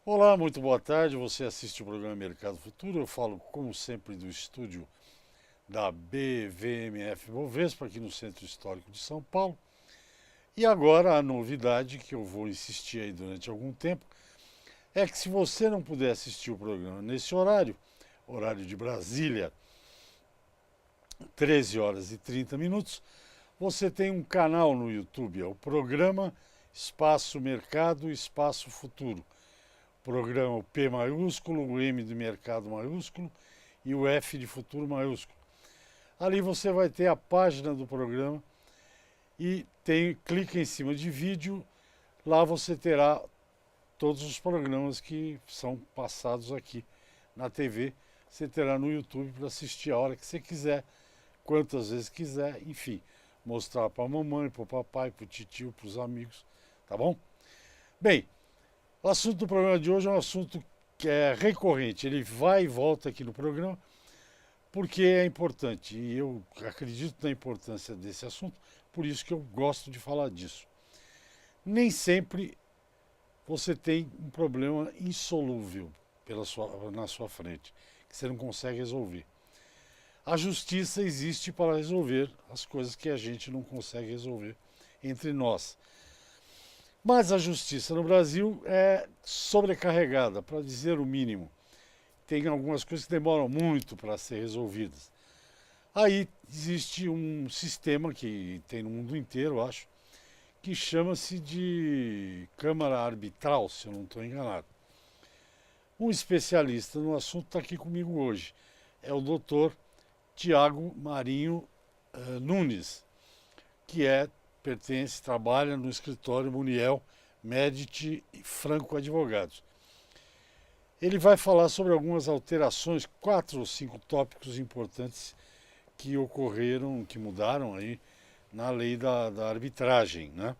Olá, muito boa tarde. Você assiste o programa Mercado Futuro. Eu falo, como sempre, do estúdio da BVMF Bovespa, aqui no Centro Histórico de São Paulo. E agora a novidade que eu vou insistir aí durante algum tempo é que se você não puder assistir o programa nesse horário, horário de Brasília, 13 horas e 30 minutos, você tem um canal no YouTube, é o programa Espaço Mercado, Espaço Futuro. Programa o P maiúsculo, o M de mercado maiúsculo e o F de futuro maiúsculo. Ali você vai ter a página do programa e clica em cima de vídeo, lá você terá todos os programas que são passados aqui na TV. Você terá no YouTube para assistir a hora que você quiser, quantas vezes quiser, enfim, mostrar para a mamãe, para o papai, para o tio, para os amigos, tá bom? Bem, o assunto do programa de hoje é um assunto que é recorrente, ele vai e volta aqui no programa, porque é importante, e eu acredito na importância desse assunto, por isso que eu gosto de falar disso. Nem sempre você tem um problema insolúvel na sua frente, que você não consegue resolver. A justiça existe para resolver as coisas que a gente não consegue resolver entre nós. Mas a justiça no Brasil é sobrecarregada, para dizer o mínimo. Tem algumas coisas que demoram muito para ser resolvidas. Aí existe um sistema que tem no mundo inteiro, acho, que chama-se de Câmara Arbitral, se eu não estou enganado. Um especialista no assunto está aqui comigo hoje. É o doutor Tiago Marinho Nunes, que trabalha no escritório Muniel Medici Franco Advogados. Ele vai falar sobre algumas alterações, 4 ou 5 tópicos importantes que ocorreram, que mudaram aí na lei da arbitragem, né?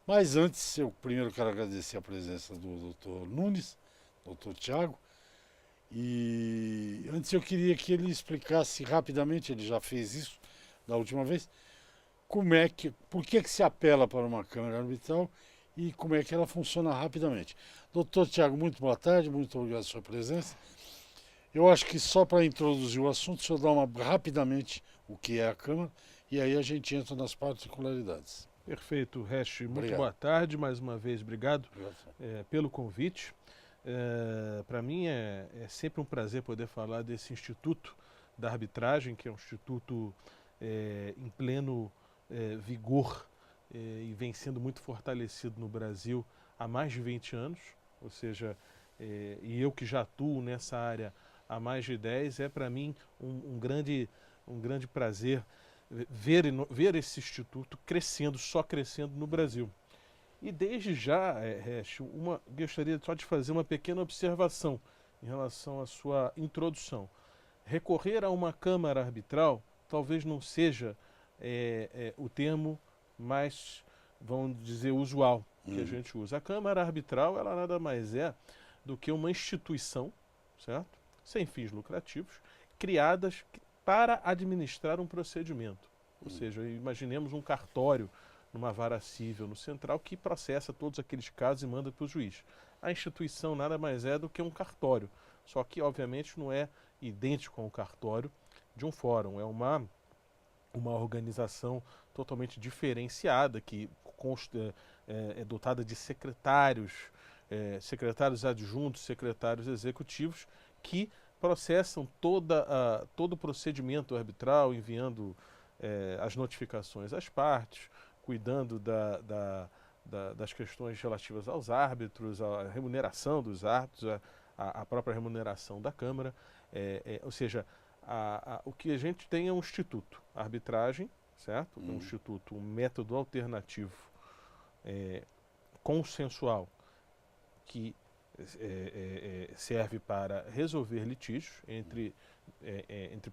Mas antes, eu primeiro quero agradecer a presença do Dr. Nunes, Dr. Tiago, e antes eu queria que ele explicasse rapidamente, ele já fez isso da última vez, por que se apela para uma câmara arbitral e como é que ela funciona rapidamente. Doutor Tiago, muito boa tarde, muito obrigado pela sua presença. Eu acho que só para introduzir o assunto, deixa eu dar rapidamente o que é a Câmara e aí a gente entra nas particularidades. Perfeito, Hash. Muito Obrigado. boa tarde, mais uma vez, obrigado Obrigado. pelo convite. Para mim é sempre um prazer poder falar desse Instituto da Arbitragem, que é um instituto em pleno vigor e vem sendo muito fortalecido no Brasil há mais de 20 anos, ou seja, e eu que já atuo nessa área há mais de 10, é para mim um grande prazer ver esse instituto crescendo, só crescendo no Brasil. E desde já, Resch, gostaria só de fazer uma pequena observação em relação à sua introdução. Recorrer a uma câmara arbitral talvez não seja o termo mais, vamos dizer, usual que a gente usa. A câmara arbitral, ela nada mais é do que uma instituição, certo? Sem fins lucrativos, criadas para administrar um procedimento. Ou seja, imaginemos um cartório numa vara civil no central que processa todos aqueles casos e manda para o juiz. A instituição nada mais é do que um cartório, só que obviamente não é idêntico ao cartório de um fórum, é uma organização totalmente diferenciada que é dotada de secretários, secretários adjuntos, secretários executivos que processam todo o procedimento arbitral, enviando as notificações às partes, cuidando das questões relativas aos árbitros, à remuneração dos árbitros, a própria remuneração da Câmara. Ou seja, o que a gente tem é um instituto, a arbitragem, certo? Um instituto, um método alternativo consensual que serve para resolver litígios entre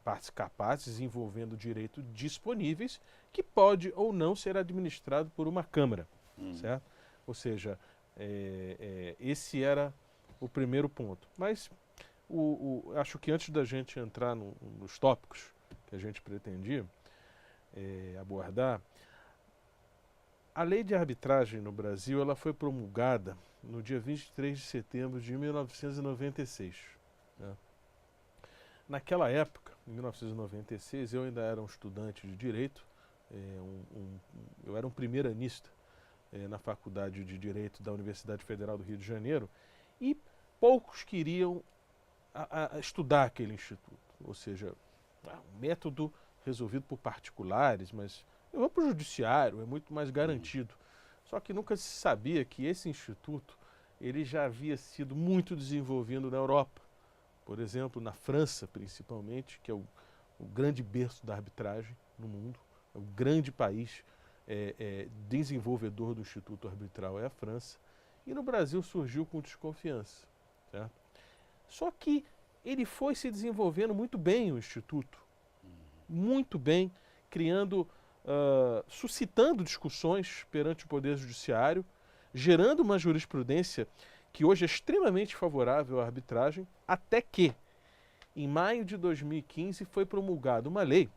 partes capazes envolvendo direito disponíveis, que pode ou não ser administrado por uma Câmara, certo? Ou seja, esse era o primeiro ponto. Mas acho que antes da gente entrar nos tópicos que a gente pretendia abordar, A lei de arbitragem no Brasil ela foi promulgada no dia 23 de setembro de 1996. Né? Naquela época, em 1996, eu ainda era um estudante de Direito, eu era um primeiranista na Faculdade de Direito da Universidade Federal do Rio de Janeiro, e poucos queriam estudar aquele instituto, ou seja, um método resolvido por particulares, mas eu vou para o judiciário, é muito mais garantido. Só que nunca se sabia que esse instituto ele já havia sido muito desenvolvido na Europa. Por exemplo, na França, principalmente, que é o grande berço da arbitragem no mundo, é o grande país desenvolvedor do Instituto Arbitral é a França, e no Brasil surgiu com desconfiança. Certo? Só que ele foi se desenvolvendo muito bem, o Instituto, muito bem, criando, suscitando discussões perante o Poder Judiciário, gerando uma jurisprudência que hoje é extremamente favorável à arbitragem, até que, em maio de 2015, foi promulgada uma lei,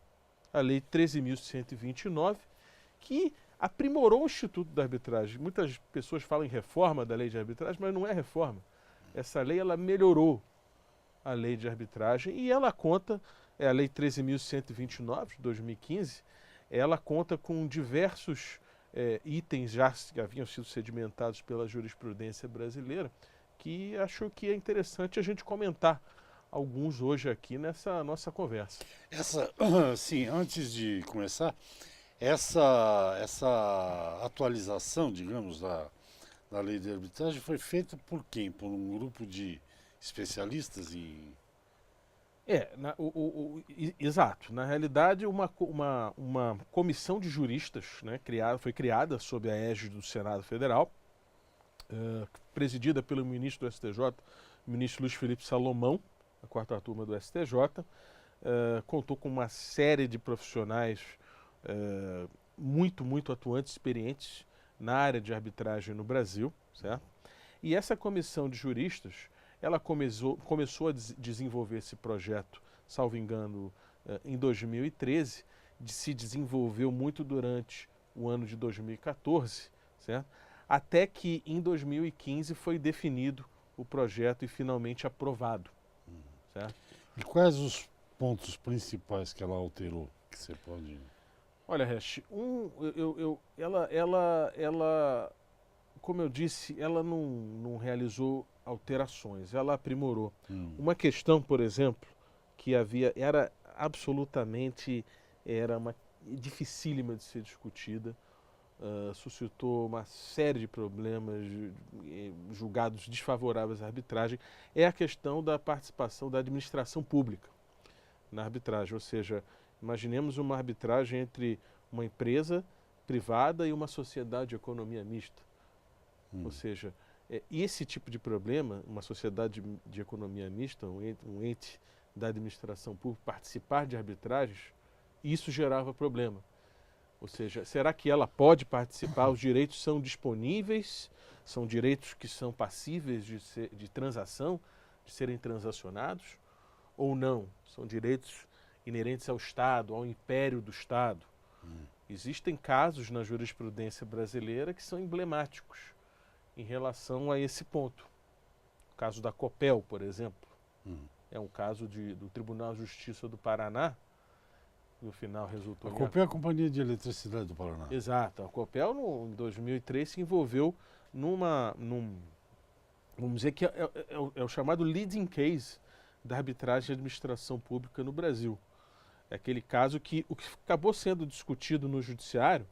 a Lei 13.129, que aprimorou o Instituto da Arbitragem. Muitas pessoas falam em reforma da Lei de Arbitragem, mas não é reforma. Essa lei ela melhorou a Lei de Arbitragem e ela conta, a Lei 13.129 de 2015, ela conta com diversos itens já que haviam sido sedimentados pela jurisprudência brasileira, que acho que é interessante a gente comentar alguns hoje aqui nessa nossa conversa. Sim, antes de começar, essa atualização, digamos, da lei de arbitragem foi feita por quem? Por um grupo de especialistas em... Exato. Na realidade, uma comissão de juristas, né, foi criada sob a égide do Senado Federal, presidida pelo ministro do STJ, o ministro Luiz Felipe Salomão, a quarta turma do STJ, contou com uma série de profissionais muito atuantes, experientes na área de arbitragem no Brasil, certo? E essa comissão de juristas, ela começou a desenvolver esse projeto, salvo engano, em 2013, se desenvolveu muito durante o ano de 2014, certo? Até que em 2015 foi definido o projeto e finalmente aprovado, certo? E quais os pontos principais que ela alterou, que você pode... Olha, Resch, ela, como eu disse, ela não realizou alterações, ela aprimorou. Uma questão, por exemplo, que era absolutamente, era uma dificílima de ser discutida, suscitou uma série de problemas, julgados desfavoráveis à arbitragem, é a questão da participação da administração pública na arbitragem, ou seja, imaginemos uma arbitragem entre uma empresa privada e uma sociedade de economia mista. Ou seja, esse tipo de problema, uma sociedade de economia mista, um ente da administração pública participar de arbitragens, isso gerava problema. Ou seja, será que ela pode participar? Os direitos são disponíveis? São direitos que são passíveis de transação, de serem transacionados? Ou não? São direitos inerentes ao Estado, ao império do Estado. Existem casos na jurisprudência brasileira que são emblemáticos em relação a esse ponto. O caso da Copel, por exemplo, é um caso do Tribunal de Justiça do Paraná, no final resultou... A Copel é a Companhia de Eletricidade do Paraná. Exato. A Copel, em 2003, se envolveu vamos dizer que é o chamado leading case da arbitragem e administração pública no Brasil. É aquele caso que o que acabou sendo discutido no judiciário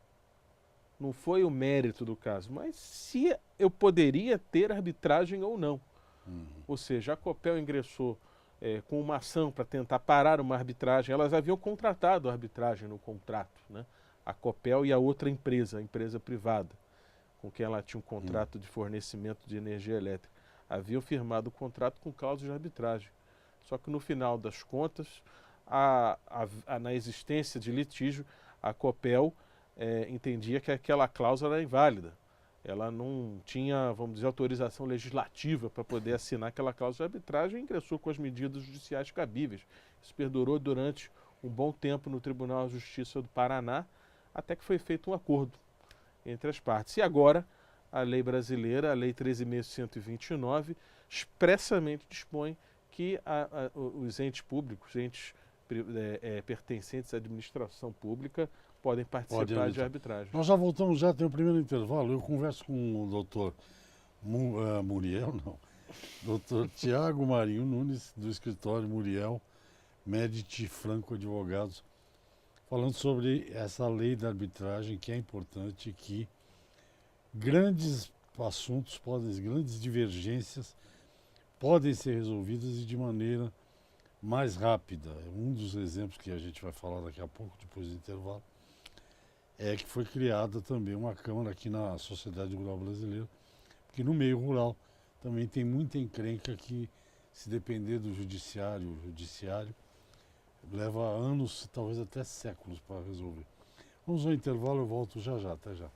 não foi o mérito do caso, mas se eu poderia ter arbitragem ou não. Ou seja, a Copel ingressou com uma ação para tentar parar uma arbitragem. Elas haviam contratado a arbitragem no contrato, né? A Copel e a outra empresa, a empresa privada, com quem ela tinha um contrato de fornecimento de energia elétrica. Haviam firmado o contrato com cláusulas de arbitragem. Só que no final das contas, na existência de litígio, a Copel entendia que aquela cláusula era inválida. Ela não tinha, vamos dizer, autorização legislativa para poder assinar aquela cláusula de arbitragem e ingressou com as medidas judiciais cabíveis. Isso perdurou durante um bom tempo no Tribunal de Justiça do Paraná, até que foi feito um acordo entre as partes. E agora, a lei brasileira, a Lei 13.129, expressamente dispõe que os entes públicos, entes pertencentes à administração pública, podem participar de arbitragem. Nós já voltamos, já tem o primeiro intervalo. Eu converso com o doutor Muriel, não. Doutor Tiago Marinho Nunes, do escritório Muriel Medici Franco Advogados, falando sobre essa lei da arbitragem, que é importante, que grandes assuntos, grandes divergências podem ser resolvidas e de maneira mais rápida. Um dos exemplos que a gente vai falar daqui a pouco, depois do intervalo, é que foi criada também uma Câmara aqui na Sociedade Rural Brasileira, porque no meio rural também tem muita encrenca que, se depender do judiciário, o judiciário leva anos, talvez até séculos para resolver. Vamos ao intervalo, eu volto já já, até já.